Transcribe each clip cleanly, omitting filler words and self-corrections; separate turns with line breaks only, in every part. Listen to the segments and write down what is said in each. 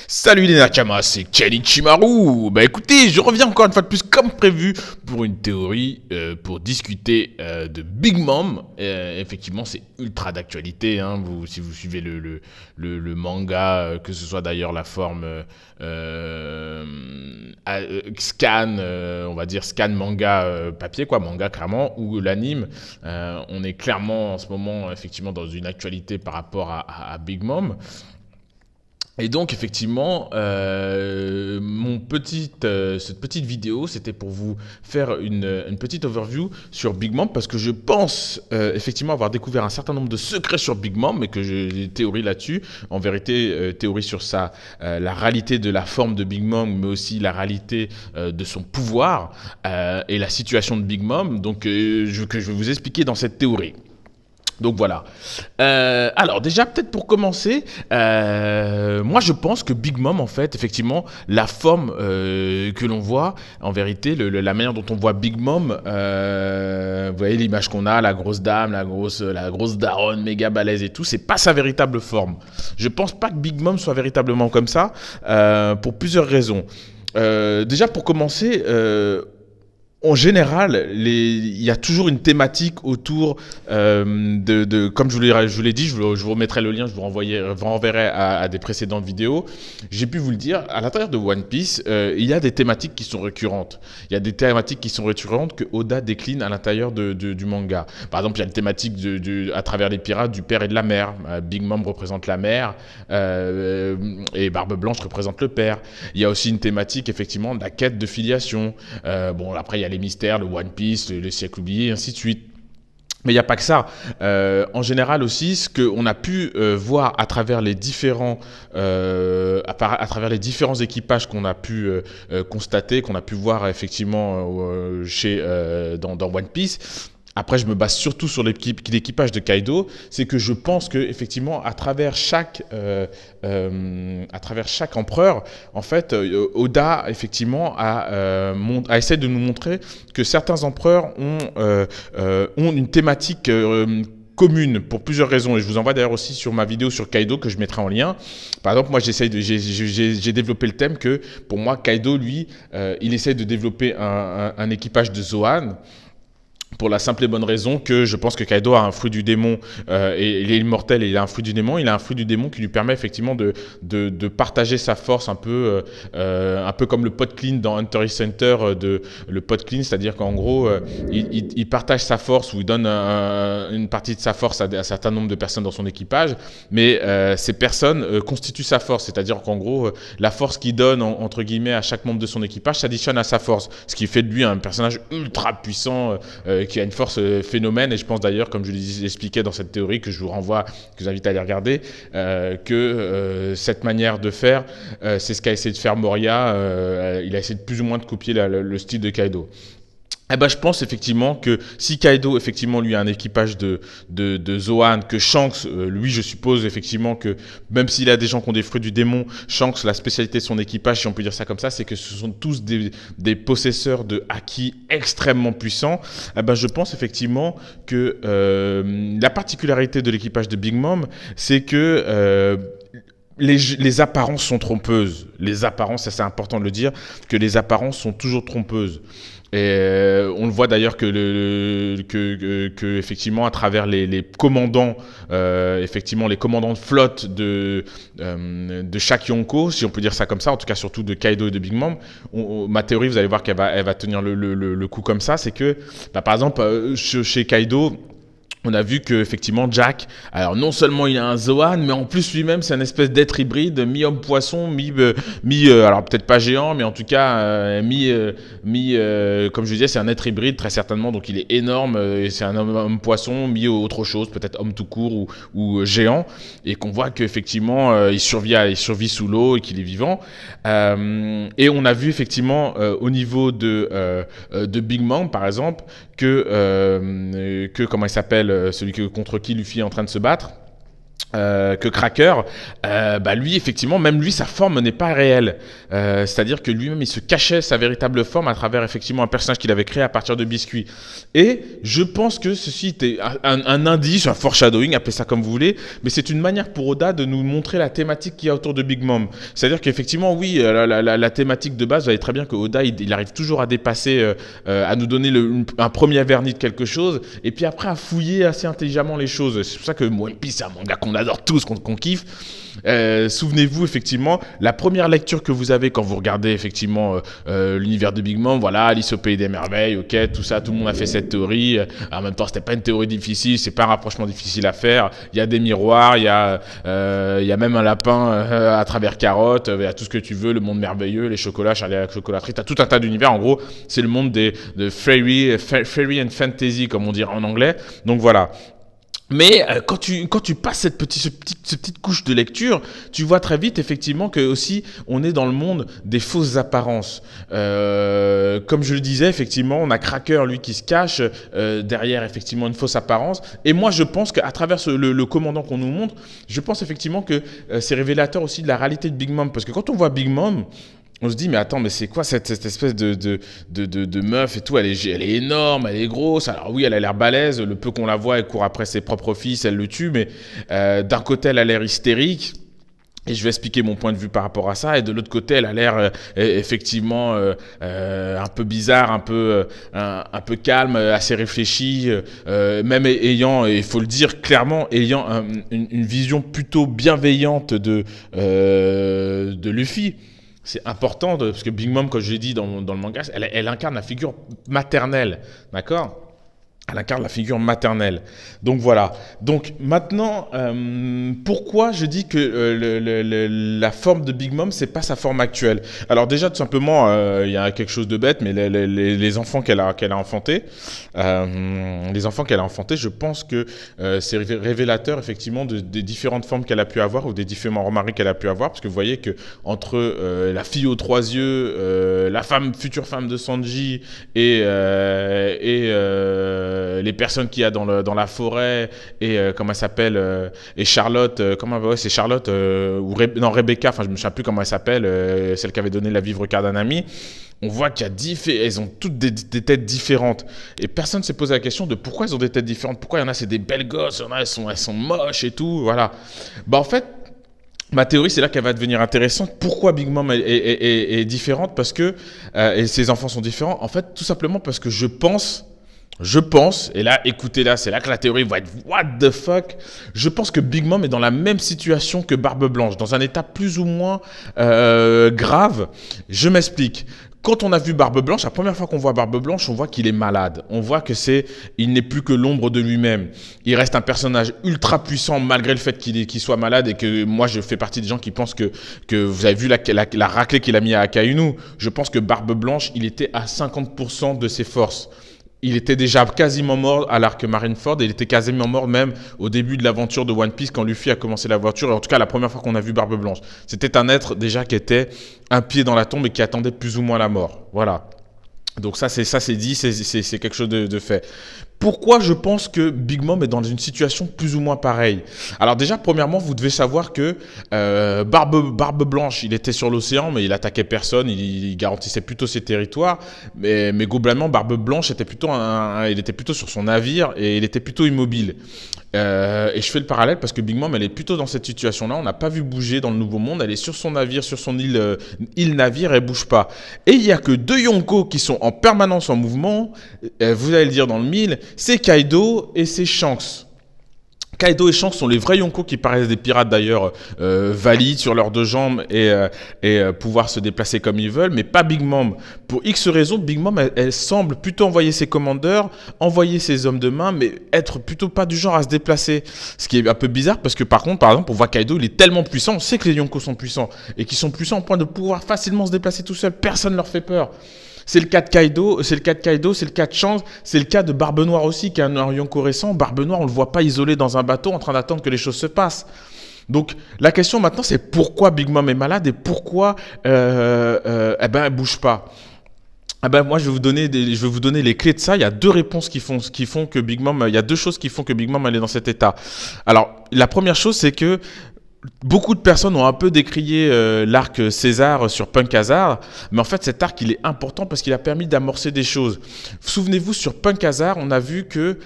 Salut les Nakamas, c'est Kenichimaru. Bah écoutez, je reviens encore une fois de plus comme prévu pour une théorie, pour discuter de Big Mom. Effectivement, c'est ultra d'actualité, hein, si vous suivez le manga, que ce soit d'ailleurs la forme scan, on va dire scan manga papier, quoi, manga clairement, ou l'anime. On est clairement en ce moment effectivement dans une actualité par rapport à Big Mom. Et donc effectivement, cette petite vidéo, c'était pour vous faire une petite overview sur Big Mom, parce que je pense effectivement avoir découvert un certain nombre de secrets sur Big Mom, et que j'ai des théories là-dessus. En vérité, théorie sur la réalité de la forme de Big Mom, mais aussi la réalité de son pouvoir et la situation de Big Mom, donc que je vais vous expliquer dans cette théorie. Donc voilà. Alors déjà, peut-être pour commencer, moi je pense que Big Mom, en fait, effectivement, la forme que l'on voit, en vérité, la manière dont on voit Big Mom, vous voyez l'image qu'on a, la grosse dame, la grosse daronne, méga balèze et tout, c'est pas sa véritable forme. Je pense pas que Big Mom soit véritablement comme ça, pour plusieurs raisons. Déjà pour commencer, en général, il y a toujours une thématique autour comme je vous l'ai dit, je vous remettrai le lien, je vous renverrai à des précédentes vidéos. J'ai pu vous le dire, à l'intérieur de One Piece, il y a des thématiques qui sont récurrentes. Il y a des thématiques qui sont récurrentes que Oda décline à l'intérieur du manga. Par exemple, il y a une thématique à travers les pirates du père et de la mère. Big Mom représente la mère et Barbe Blanche représente le père. Il y a aussi une thématique, effectivement, de la quête de filiation. Bon, après, il y a les mystères, le One Piece, le siècle oublié, ainsi de suite. Mais il n'y a pas que ça. En général aussi, ce qu'on a pu voir à travers les différents équipages qu'on a pu constater, qu'on a pu voir effectivement dans One Piece. Après, je me base surtout sur l'équipage de Kaido, c'est que je pense que effectivement, à travers chaque empereur, en fait, Oda effectivement a essayé de nous montrer que certains empereurs ont une thématique commune pour plusieurs raisons, et je vous envoie d'ailleurs aussi sur ma vidéo sur Kaido que je mettrai en lien. Par exemple, moi j'ai développé le thème que pour moi Kaido, lui, il essaye de développer un équipage de Zoan. Pour la simple et bonne raison que je pense que Kaido a un fruit du démon, et il est immortel et il a un fruit du démon. Il a un fruit du démon qui lui permet effectivement de partager sa force un peu comme le pot clean dans Hunter x Hunter, le pot clean, c'est-à-dire qu'en gros, il partage sa force, ou il donne une partie de sa force à un certain nombre de personnes dans son équipage, mais ces personnes constituent sa force, c'est-à-dire qu'en gros, la force qu'il donne, entre guillemets, à chaque membre de son équipage s'additionne à sa force, ce qui fait de lui un personnage ultra puissant, qui a une force phénomène. Et je pense d'ailleurs, comme je l'expliquais dans cette théorie que je vous renvoie, que je vous invite à aller regarder, que cette manière de faire, c'est ce qu'a essayé de faire Moria. Il a essayé de plus ou moins de copier le style de Kaido. Eh ben, je pense effectivement que si Kaido, effectivement, lui a un équipage de Zoan, que Shanks, lui, je suppose effectivement que même s'il a des gens qui ont des fruits du démon, Shanks, la spécialité de son équipage, si on peut dire ça comme ça, c'est que ce sont tous des possesseurs de haki extrêmement puissants. Eh ben, je pense effectivement que la particularité de l'équipage de Big Mom, c'est que les apparences sont trompeuses. Les apparences, c'est important de le dire, que les apparences sont toujours trompeuses. Et on le voit d'ailleurs que effectivement à travers les commandants, effectivement les commandants de flotte de chaque Yonko, si on peut dire ça comme ça, en tout cas surtout de Kaido et de Big Mom, ma théorie, vous allez voir qu'elle va tenir le coup comme ça, c'est que par exemple chez Kaido, on a vu que effectivement Jack, alors non seulement il a un Zoan, mais en plus lui-même c'est une espèce d'être hybride, mi-homme-poisson, alors peut-être pas géant, mais en tout cas comme je disais, c'est un être hybride très certainement, donc il est énorme, c'est un homme-poisson, autre chose, peut-être homme tout court ou géant, et qu'on voit qu'effectivement il survit sous l'eau et qu'il est vivant. Et on a vu effectivement au niveau de Big Mom par exemple que comment il s'appelle, celui contre qui Luffy est en train de se battre, que Cracker, bah lui, effectivement, même lui, sa forme n'est pas réelle. C'est-à-dire que lui-même, il se cachait sa véritable forme à travers, effectivement, un personnage qu'il avait créé à partir de biscuits. Et je pense que ceci était un indice, un foreshadowing, appelez ça comme vous voulez, mais c'est une manière pour Oda de nous montrer la thématique qu'il y a autour de Big Mom. C'est-à-dire qu'effectivement, oui, la thématique de base, vous savez très bien que Oda, il arrive toujours à dépasser, à nous donner un premier vernis de quelque chose, et puis après à fouiller assez intelligemment les choses. C'est pour ça que One Piece, c'est un manga qu'on adore tous, qu'on kiffe. Souvenez-vous, effectivement, la première lecture que vous avez quand vous regardez, effectivement, l'univers de Big Mom, voilà, Alice au Pays des Merveilles, ok, tout ça, tout le monde a fait cette théorie. En même temps, c'était pas une théorie difficile, c'est pas un rapprochement difficile à faire. Il y a des miroirs, il y a même un lapin à travers carotte, il y a tout ce que tu veux, le monde merveilleux, les chocolats, Charlie à la chocolaterie, t'as tout un tas d'univers. En gros, c'est le monde de fairy and fantasy, comme on dirait en anglais. Donc voilà. Mais quand tu passes cette petite couche de lecture, tu vois très vite effectivement que aussi on est dans le monde des fausses apparences. Comme je le disais, effectivement, on a Cracker lui qui se cache derrière effectivement une fausse apparence. Et moi je pense qu'à travers le commandant qu'on nous montre, je pense effectivement que c'est révélateur aussi de la réalité de Big Mom, parce que quand on voit Big Mom, on se dit, mais attends, mais c'est quoi cette espèce de meuf et tout, elle est énorme, elle est grosse. Alors oui, elle a l'air balèze, le peu qu'on la voit, elle court après ses propres fils, elle le tue, mais d'un côté, elle a l'air hystérique. Et je vais expliquer mon point de vue par rapport à ça. Et de l'autre côté, elle a l'air effectivement un peu bizarre, un peu calme, assez réfléchie, même ayant, et il faut le dire clairement, ayant une vision plutôt bienveillante de Luffy. C'est important, parce que Big Mom, comme je l'ai dit dans le manga, elle incarne la figure maternelle, d'accord ? Elle incarne la figure maternelle. Donc voilà. Donc maintenant, pourquoi je dis que la forme de Big Mom, c'est pas sa forme actuelle? Alors déjà, tout simplement, il y a quelque chose de bête, mais les enfants qu'elle a enfantés, je pense que c'est révélateur effectivement des différentes formes qu'elle a pu avoir ou des différents remaris qu'elle a pu avoir, parce que vous voyez que entre la fille aux trois yeux, la future femme de Sanji et les personnes qu'il y a dans la forêt et comment elle s'appelle et Charlotte, c'est Charlotte non Rebecca, enfin je me souviens plus comment elle s'appelle, celle qui avait donné la vie au d'un ami. On voit qu'il y a elles ont toutes des têtes différentes et personne ne s'est posé la question de pourquoi elles ont des têtes différentes, pourquoi il y en a c'est des belles gosses, il y en a elles sont moches et tout, voilà. Bah en fait, ma théorie, c'est là qu'elle va devenir intéressante. Pourquoi Big Mom est différente? Parce que et ses enfants sont différents. En fait, tout simplement parce que je pense, et là, écoutez là, c'est là que la théorie va être what the fuck. Je pense que Big Mom est dans la même situation que Barbe Blanche, dans un état plus ou moins grave. Je m'explique. Quand on a vu Barbe Blanche, la première fois qu'on voit Barbe Blanche, on voit qu'il est malade. On voit que il n'est plus que l'ombre de lui-même. Il reste un personnage ultra puissant malgré le fait qu'il soit malade et que moi je fais partie des gens qui pensent que vous avez vu la raclée qu'il a mis à Akainu. Je pense que Barbe Blanche, il était à 50% de ses forces. Il était déjà quasiment mort à l'arc Marineford et il était quasiment mort même au début de l'aventure de One Piece quand Luffy a commencé l'aventure, et en tout cas la première fois qu'on a vu Barbe Blanche. C'était un être déjà qui était un pied dans la tombe et qui attendait plus ou moins la mort. Voilà. Donc ça c'est dit, c'est quelque chose de fait. Pourquoi je pense que Big Mom est dans une situation plus ou moins pareille? Alors déjà, premièrement, vous devez savoir que Barbe Blanche, il était sur l'océan, mais il attaquait personne, il garantissait plutôt ses territoires. Mais globalement, Barbe Blanche était plutôt il était plutôt sur son navire et il était plutôt immobile. Et je fais le parallèle parce que Big Mom, elle est plutôt dans cette situation-là. On n'a pas vu bouger dans le Nouveau Monde. Elle est sur son navire, sur son île-navire, elle bouge pas. Et il y a que deux Yonko qui sont en permanence en mouvement. Vous allez le dire dans le mille, c'est Kaido et c'est Shanks. Kaido et Shanks sont les vrais Yonko qui paraissent des pirates d'ailleurs, valides sur leurs deux jambes et pouvoir se déplacer comme ils veulent, mais pas Big Mom. Pour X raisons, Big Mom, elle semble plutôt envoyer ses commandeurs, envoyer ses hommes de main, mais être plutôt pas du genre à se déplacer. Ce qui est un peu bizarre parce que par exemple, on voit Kaido, il est tellement puissant, on sait que les Yonko sont puissants et qu'ils sont puissants au point de pouvoir facilement se déplacer tout seul. Personne ne leur fait peur. C'est le cas de Kaido, c'est le cas de Shanks, c'est le cas de Barbe Noire aussi, qui est un Yonko récent. Barbe Noire, on le voit pas isolé dans un bateau en train d'attendre que les choses se passent. Donc la question maintenant, c'est pourquoi Big Mom est malade et pourquoi elle bouge pas. Ah ben moi je vais vous donner je vais vous donner les clés de ça. Il y a deux réponses qui font que Big Mom, il y a deux choses qui font que Big Mom elle est dans cet état. Alors la première chose c'est que beaucoup de personnes ont un peu décrié l'arc César sur Punk Hazard, mais en fait cet arc il est important parce qu'il a permis d'amorcer des choses. Souvenez-vous, sur Punk Hazard, on a vu que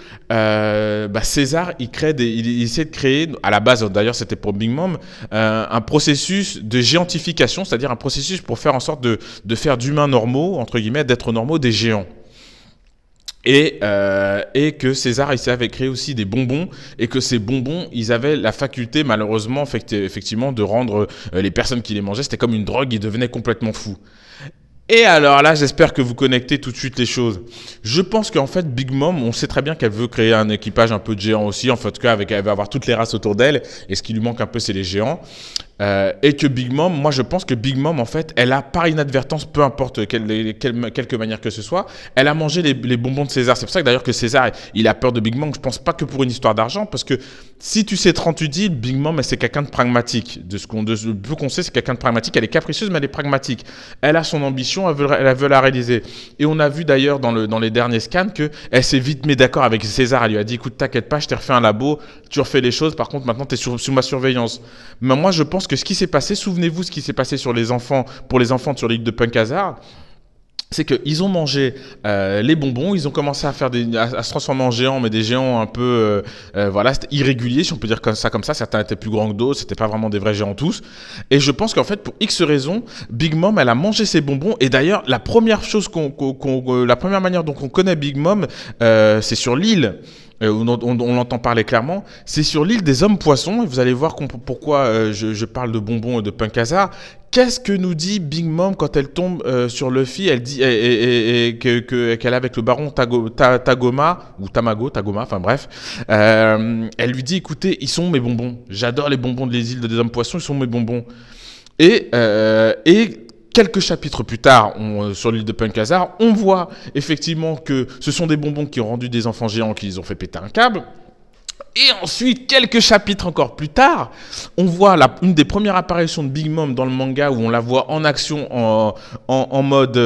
César il essaie de créer, à la base d'ailleurs c'était pour Big Mom, un processus de géantification, c'est-à-dire un processus pour faire en sorte de faire d'humains normaux, entre guillemets, d'êtres normaux, des géants. Et que César, il savait créer aussi des bonbons, et que ces bonbons, ils avaient la faculté, malheureusement, effectivement, de rendre les personnes qui les mangeaient, c'était comme une drogue, ils devenaient complètement fous. Et alors là, j'espère que vous connectez tout de suite les choses. Je pense qu'en fait, Big Mom, on sait très bien qu'elle veut créer un équipage un peu de géants aussi, en fait, elle va avoir toutes les races autour d'elle, et ce qui lui manque un peu, c'est les géants. Et que Big Mom, moi je pense que Big Mom, en fait, elle a par inadvertance, peu importe quelque manière que ce soit, elle a mangé les bonbons de César. C'est pour ça que d'ailleurs que César, il a peur de Big Mom. Je pense pas que pour une histoire d'argent, parce que si tu sais 30 dis, Big Mom, c'est quelqu'un de pragmatique. De peu qu'on sait, c'est quelqu'un de pragmatique. Elle est capricieuse, mais elle est pragmatique. Elle a son ambition, elle veut la réaliser. Et on a vu d'ailleurs dans les derniers scans qu'elle s'est vite mis d'accord avec César. Elle lui a dit, écoute, t'inquiète pas, je t'ai refait un labo, tu refais les choses, par contre maintenant tu es sous ma surveillance. Mais moi je pense que ce qui s'est passé, souvenez-vous ce qui s'est passé pour les enfants sur l'île de Punk Hazard, c'est qu'ils ont mangé les bonbons, ils ont commencé à se transformer en géants, mais des géants un peu voilà, c'était irrégulier, si on peut dire comme ça. Certains étaient plus grands que d'autres, c'était pas vraiment des vrais géants tous. Et je pense qu'en fait, pour X raisons, Big Mom, elle a mangé ses bonbons. Et d'ailleurs, la première manière dont on connaît Big Mom, c'est sur l'île. On l'entend parler clairement, c'est sur l'île des hommes poissons, et vous allez voir pourquoi je parle de bonbons et de Punk Hazard. Qu'est-ce que nous dit Big Mom quand elle tombe sur Luffy? Elle dit qu'elle est avec le baron Tagoma, ou Tagoma, enfin bref. Elle lui dit, écoutez, ils sont mes bonbons. J'adore les bonbons des îles des hommes poissons, ils sont mes bonbons. Et quelques chapitres plus tard, sur l'île de Punk Hazard, on voit effectivement que ce sont des bonbons qui ont rendu des enfants géants qui les ont fait péter un câble. Et ensuite, quelques chapitres encore plus tard, on voit une des premières apparitions de Big Mom dans le manga, où on la voit en action en mode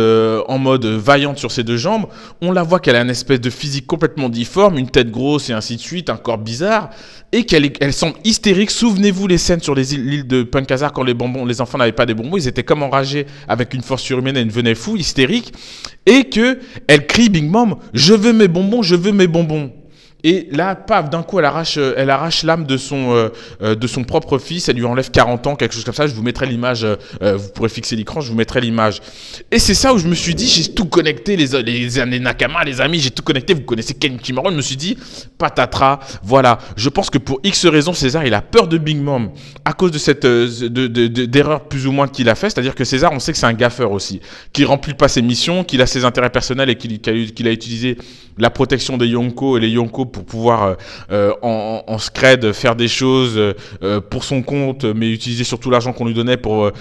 vaillante sur ses deux jambes. On la voit qu'elle a une espèce de physique complètement difforme, une tête grosse et ainsi de suite, un corps bizarre, et qu'elle semble hystérique. Souvenez-vous les scènes sur l'île de Punk Hazard quand les enfants n'avaient pas des bonbons, ils étaient comme enragés avec une force surhumaine et ils devenaient fous, hystériques, et qu'elle crie, Big Mom, je veux mes bonbons, je veux mes bonbons. Et là, paf, d'un coup, elle arrache l'âme de son propre fils. Elle lui enlève 40 ans, quelque chose comme ça. Je vous mettrai l'image, vous pourrez fixer l'écran, je vous mettrai l'image. Et c'est ça où je me suis dit, j'ai tout connecté, les Nakama, les amis, j'ai tout connecté. Vous connaissez Ken Kimaro, je me suis dit, patatras, voilà. Je pense que pour X raisons, César, il a peur de Big Mom à cause de cette d'erreur plus ou moins qu'il a fait. C'est-à-dire que César, on sait que c'est un gaffeur aussi, qui remplit pas ses missions, qu'il a ses intérêts personnels et qu'il a utilisé la protection des Yonko et les Yonko pour pouvoir en scred faire des choses pour son compte, mais utiliser surtout l'argent qu'on lui donnait que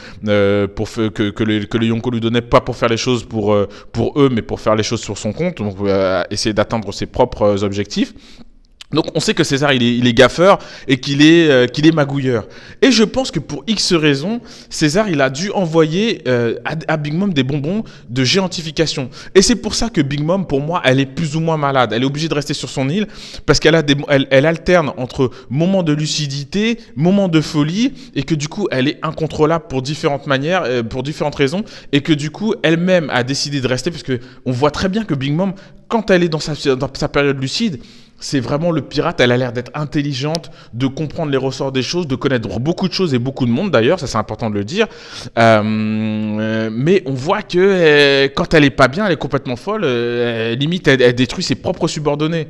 les Yonko lui donnaient, pas pour faire les choses pour eux, mais pour faire les choses sur son compte, donc essayer d'atteindre ses propres objectifs. Donc on sait que César il est gaffeur et qu'il est magouilleur. Et je pense que pour X raisons, César il a dû envoyer à Big Mom des bonbons de géantification. Et c'est pour ça que Big Mom, pour moi, elle est plus ou moins malade. Elle est obligée de rester sur son île parce elle alterne entre moments de lucidité, moments de folie, et que du coup elle est incontrôlable pour différentes manières, pour différentes raisons, et que du coup elle-même a décidé de rester parce que on voit très bien que Big Mom, quand elle est dans sa période lucide, c'est vraiment le pirate. Elle a l'air d'être intelligente, de comprendre les ressorts des choses, de connaître beaucoup de choses et beaucoup de monde d'ailleurs, ça c'est important de le dire. Mais on voit que quand elle est pas bien, elle est complètement folle, limite elle détruit ses propres subordonnés.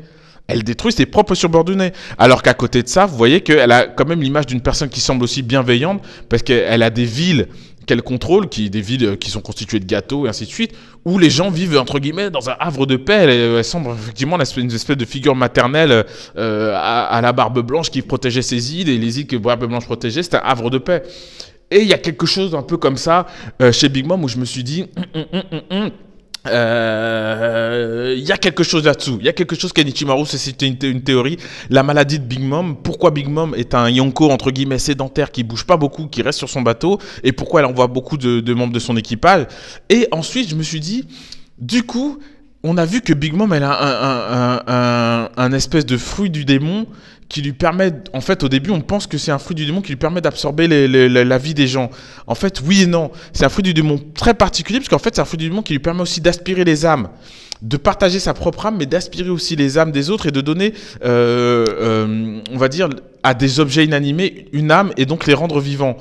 Elle détruit ses propres subordonnés. Alors qu'à côté de ça, vous voyez qu'elle a quand même l'image d'une personne qui semble aussi bienveillante, parce qu'elle a des villes qu'elle contrôle, des villes qui sont constituées de gâteaux et ainsi de suite, où les gens vivent entre guillemets dans un havre de paix. Elle semble effectivement une espèce de figure maternelle à la Barbe Blanche qui protégeait ses îles, et les îles que Barbe Blanche protégeait, c'était un havre de paix. Et il y a quelque chose un peu comme ça chez Big Mom où je me suis dit... y a quelque chose là-dessous. Il y a quelque chose qu'Enichimaru, c'était une théorie. La maladie de Big Mom, pourquoi Big Mom est un Yonko entre guillemets sédentaire qui bouge pas beaucoup, qui reste sur son bateau, et pourquoi elle envoie beaucoup de membres de son équipage. Et ensuite, je me suis dit, Du coup, on a vu que Big Mom, elle a un espèce de fruit du démon qui lui permet, en fait, au début, on pense que c'est un fruit du démon qui lui permet d'absorber la vie des gens. En fait, oui et non. C'est un fruit du démon très particulier, parce qu'en fait, c'est un fruit du démon qui lui permet aussi d'aspirer les âmes, de partager sa propre âme, mais d'aspirer aussi les âmes des autres et de donner, on va dire, à des objets inanimés une âme et donc les rendre vivants.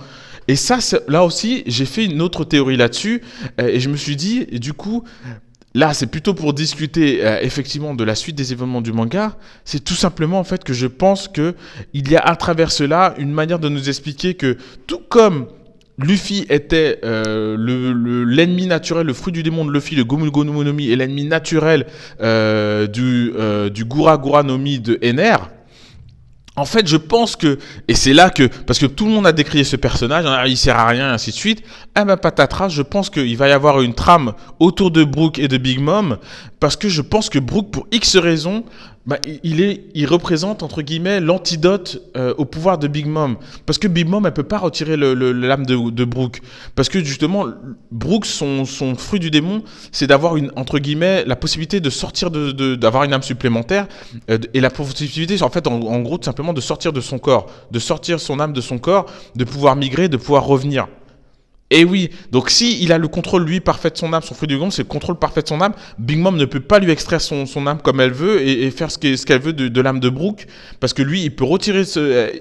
Et ça, là aussi, j'ai fait une autre théorie là-dessus, et je me suis dit, et du coup, là, c'est plutôt pour discuter effectivement de la suite des événements du manga. C'est tout simplement en fait que je pense que il y a à travers cela une manière de nous expliquer que tout comme Luffy était l'ennemi naturel, le fruit du démon de Luffy, le Gomu Gomu no Mi, et l'ennemi naturel du Gura Gura no Mi de Ener. En fait, je pense que, et c'est là que, parce que tout le monde a décrié ce personnage, hein, il sert à rien, et ainsi de suite, eh ben patatras, je pense qu'il va y avoir une trame autour de Brook et de Big Mom, parce que je pense que Brook, pour X raisons, bah, il représente, entre guillemets, l'antidote au pouvoir de Big Mom. Parce que Big Mom, elle peut pas retirer l'âme de Brook. Parce que justement, Brook, son fruit du démon, c'est d'avoir, entre guillemets, la possibilité de sortir, d'avoir une âme supplémentaire, et la possibilité, en fait, en gros, tout simplement, de sortir de son corps, de sortir son âme de son corps, de pouvoir migrer, de pouvoir revenir. Et oui, donc si il a le contrôle, lui, parfait de son âme, son fruit du démon, c'est le contrôle parfait de son âme, Big Mom ne peut pas lui extraire son âme comme elle veut et faire ce qu'elle veut de l'âme de Brook, parce que lui, il peut retirer,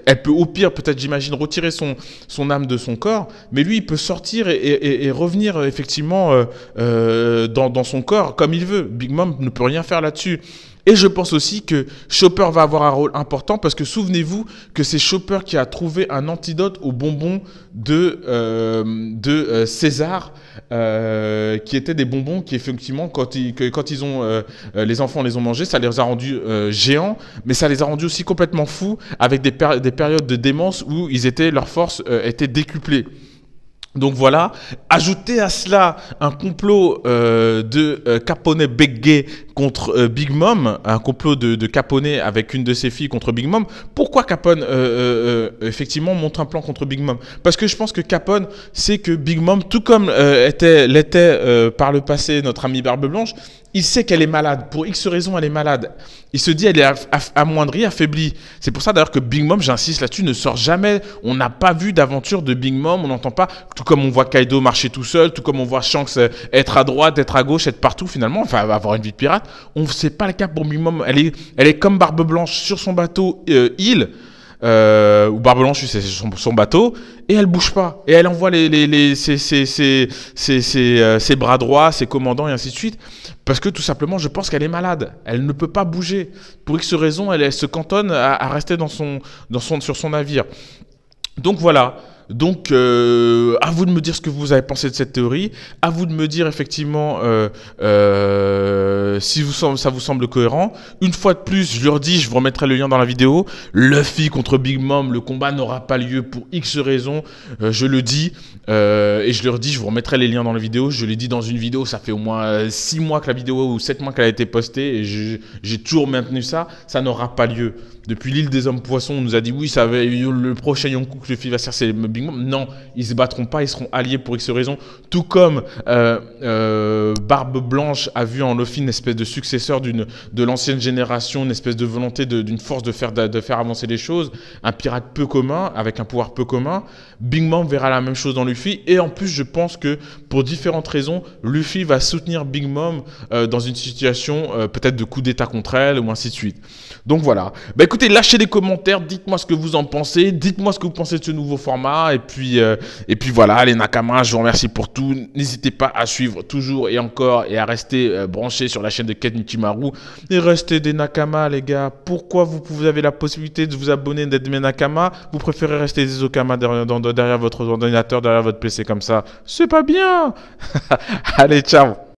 elle peut au pire, peut-être j'imagine, retirer son âme de son corps, mais lui, il peut sortir et revenir effectivement dans son corps comme il veut. Big Mom ne peut rien faire là-dessus. Et je pense aussi que Chopper va avoir un rôle important parce que souvenez-vous que c'est Chopper qui a trouvé un antidote aux bonbons de César, qui étaient des bonbons qui effectivement quand ils ont les enfants les ont mangés, ça les a rendus géants, mais ça les a rendus aussi complètement fous avec des périodes de démence où leurs forces étaient décuplées. Donc voilà, ajoutez à cela un complot de Capone Begge contre Big Mom, un complot de Capone avec une de ses filles contre Big Mom. Pourquoi Capone effectivement montre un plan contre Big Mom? Parce que je pense que Capone sait que Big Mom, tout comme l'était par le passé notre amie Barbe Blanche, il sait qu'elle est malade. Pour X raisons, elle est malade. Il se dit, elle est amoindrie, affaiblie. C'est pour ça d'ailleurs que Big Mom, j'insiste là-dessus, ne sort jamais. On n'a pas vu d'aventure de Big Mom, on n'entend pas. Tout comme on voit Kaido marcher tout seul, tout comme on voit Shanks être à droite, être à gauche, être partout finalement, enfin avoir une vie de pirate. On ne sait pas le cas pour Big Mom. Elle est comme Barbe Blanche sur son bateau île. Ou Barbe Blanche, c'est son bateau, et elle bouge pas. Et elle envoie ses bras droits, ses commandants, et ainsi de suite. Parce que tout simplement, je pense qu'elle est malade. Elle ne peut pas bouger. Pour X raison, elle se cantonne à rester sur son navire. Donc voilà. Donc, à vous de me dire ce que vous avez pensé de cette théorie. À vous de me dire effectivement si ça vous semble cohérent. Une fois de plus, je leur dis, je vous remettrai le lien dans la vidéo. Luffy contre Big Mom, le combat n'aura pas lieu pour X raisons. Je le dis. Et je leur dis, je vous remettrai les liens dans la vidéo. Je l'ai dit dans une vidéo, ça fait au moins 6 mois que la vidéo, ou 7 mois qu'elle a été postée. Et j'ai toujours maintenu ça. Ça n'aura pas lieu. Depuis l'île des hommes poissons, on nous a dit oui, le prochain Yonkou que Luffy va faire, c'est Big Mom. Non, ils se battront pas, ils seront alliés pour X raisons. Tout comme Barbe Blanche a vu en Luffy une espèce de successeur de l'ancienne génération, une espèce de volonté d'une force de faire avancer les choses, un pirate peu commun, avec un pouvoir peu commun. Big Mom verra la même chose dans Luffy. Et en plus, je pense que pour différentes raisons, Luffy va soutenir Big Mom dans une situation peut-être de coup d'état contre elle, ou ainsi de suite. Donc voilà. Bah écoutez, lâchez des commentaires, dites-moi ce que vous en pensez, dites-moi ce que vous pensez de ce nouveau format, et puis voilà, les Nakamas, je vous remercie pour tout. N'hésitez pas à suivre toujours et encore, et à rester branchés sur la chaîne de Kenichimaru, et restez des Nakamas, les gars. Pourquoi vous avez la possibilité de vous abonner, d'être mes Nakamas, vous préférez rester des Okamas derrière votre ordinateur, derrière votre PC comme ça? C'est pas bien. Allez, ciao.